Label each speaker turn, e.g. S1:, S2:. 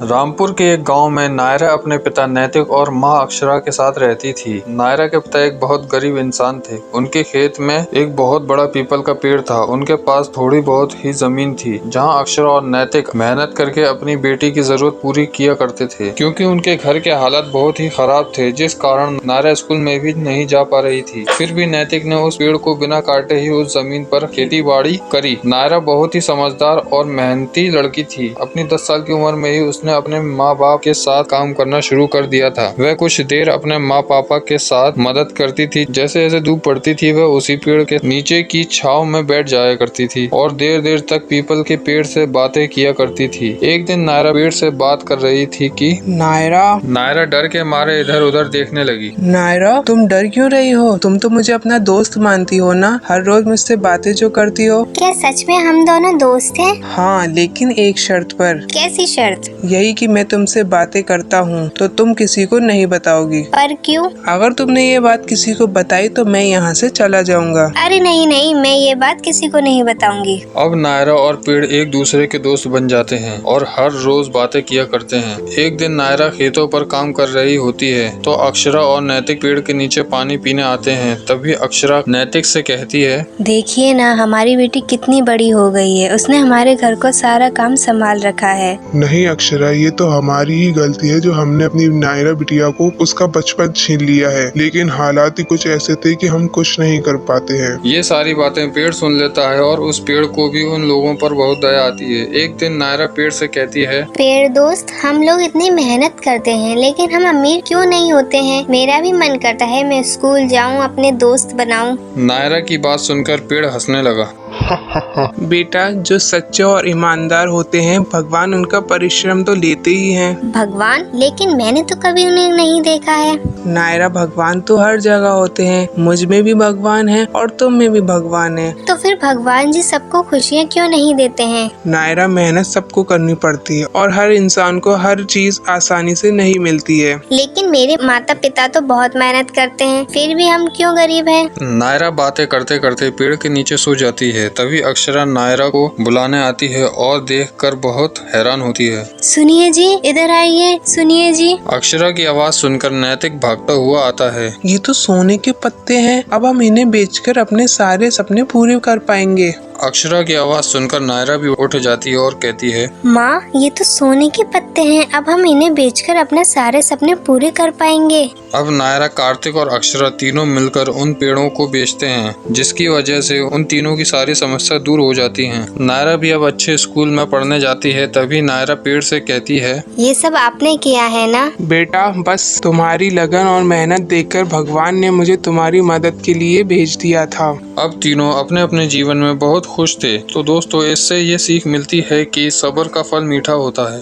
S1: रामपुर के एक गांव में नायरा अपने पिता नैतिक और मां अक्षरा के साथ रहती थी। नायरा के पिता एक बहुत गरीब इंसान थे। उनके खेत में एक बहुत बड़ा पीपल का पेड़ था। उनके पास थोड़ी बहुत ही जमीन थी जहां अक्षरा और नैतिक मेहनत करके अपनी बेटी की जरूरत पूरी किया करते थे। क्योंकि उनके घर के हालात बहुत ही खराब थे, जिस कारण नायरा स्कूल में भी नहीं जा पा रही थी। फिर भी नैतिक ने उस पेड़ को बिना काटे ही उस जमीन पर खेती बाड़ी करी। नायरा बहुत ही समझदार और मेहनती लड़की थी। अपनी 10 साल की उम्र में ही उसने अपने माँ बाप के साथ काम करना शुरू कर दिया था। वह कुछ देर अपने माँ पापा के साथ मदद करती थी। जैसे जैसे धूप पड़ती थी वह उसी पेड़ के नीचे की छांव में बैठ जाया करती थी और देर देर तक पीपल के पेड़ से बातें किया करती थी। एक दिन नायरा पेड़ से बात कर रही थी कि नायरा डर के मारे इधर उधर देखने लगी।
S2: नायरा, तुम डर क्यों रही हो? तुम तो मुझे अपना दोस्त मानती हो ना, हर रोज मुझसे बातें जो करती हो।
S3: क्या सच में हम दोनों दोस्त हैं?
S2: हाँ, लेकिन एक शर्त पर।
S3: कैसी शर्त?
S2: यही कि मैं तुमसे बातें करता हूँ तो तुम किसी को नहीं बताओगी।
S3: पर क्यों?
S2: अगर तुमने ये बात किसी को बताई तो मैं यहाँ से चला जाऊँगा।
S3: अरे नहीं नहीं, मैं ये बात किसी को नहीं बताऊंगी।
S1: अब नायरा और पेड़ एक दूसरे के दोस्त बन जाते हैं और हर रोज बातें किया करते हैं। एक दिन नायरा खेतों पर काम कर रही होती है तो अक्षरा और नैतिक पेड़ के नीचे पानी पीने आते हैं। तभी अक्षरा नैतिक से कहती है,
S3: देखिए ना, हमारी बेटी कितनी बड़ी हो गई है। उसने हमारे घर को सारा काम संभाल रखा है।
S4: नहीं अक्षरा, ये तो हमारी ही गलती है जो हमने अपनी नायरा बिटिया को उसका बचपन छीन लिया है। लेकिन हालात ही कुछ ऐसे थे कि हम कुछ नहीं कर पाते हैं।
S1: ये सारी बातें पेड़ सुन लेता है और उस पेड़ को भी उन लोगों पर बहुत दया आती है। एक दिन नायरा पेड़ से कहती है,
S3: पेड़ दोस्त, हम लोग इतनी मेहनत करते हैं लेकिन हम अमीर क्यों नहीं होते हैं? मेरा भी मन करता है मैं स्कूल जाऊं, अपने दोस्त बनाऊं।
S1: नायरा की बात सुनकर पेड़ हंसने लगा।
S2: बेटा, जो सच्चे और ईमानदार होते हैं भगवान उनका परिश्रम तो लेते ही हैं।
S3: भगवान? लेकिन मैंने तो कभी उन्हें नहीं देखा है।
S2: नायरा, भगवान तो हर जगह होते हैं। मुझ में भी भगवान है और तुम में भी भगवान है।
S3: तो फिर भगवान जी सबको खुशियाँ क्यों नहीं देते हैं?
S2: नायरा, मेहनत सबको करनी पड़ती है और हर इंसान को हर चीज आसानी से नहीं मिलती है।
S3: लेकिन मेरे माता पिता तो बहुत मेहनत करते हैं, फिर भी हम क्यों गरीब हैं?
S1: नायरा बातें करते करते पेड़ के नीचे सो जाती है। तभी अक्षरा नायरा को बुलाने आती है और देखकर बहुत हैरान होती है।
S3: सुनिए जी, इधर आइए। सुनिए जी।
S1: अक्षरा की आवाज सुनकर नैतिक भागता हुआ आता है।
S2: ये तो सोने के पत्ते हैं। अब हम इन्हें बेचकर अपने सारे सपने पूरे कर पाएंगे।
S1: अक्षरा की आवाज सुनकर नायरा भी उठ जाती है और कहती है,
S3: माँ, ये तो सोने के पत्ते हैं। अब हम इन्हें बेचकर अपने सारे सपने पूरे कर पाएंगे।
S1: अब नायरा, कार्तिक और अक्षरा तीनों मिलकर उन पेड़ों को बेचते हैं, जिसकी वजह से उन तीनों की सारी समस्या दूर हो जाती हैं। नायरा भी अब अच्छे स्कूल में पढ़ने जाती है। तभी नायरा पेड़ से कहती है,
S3: ये सब आपने किया है ना?
S2: बेटा, बस तुम्हारी लगन और मेहनत देखकर भगवान ने मुझे तुम्हारी मदद के लिए भेज दिया था।
S1: अब तीनों अपने अपने जीवन में बहुत खुश थे। तो दोस्तों, इससे ये सीख मिलती है कि सब्र का फल मीठा होता है।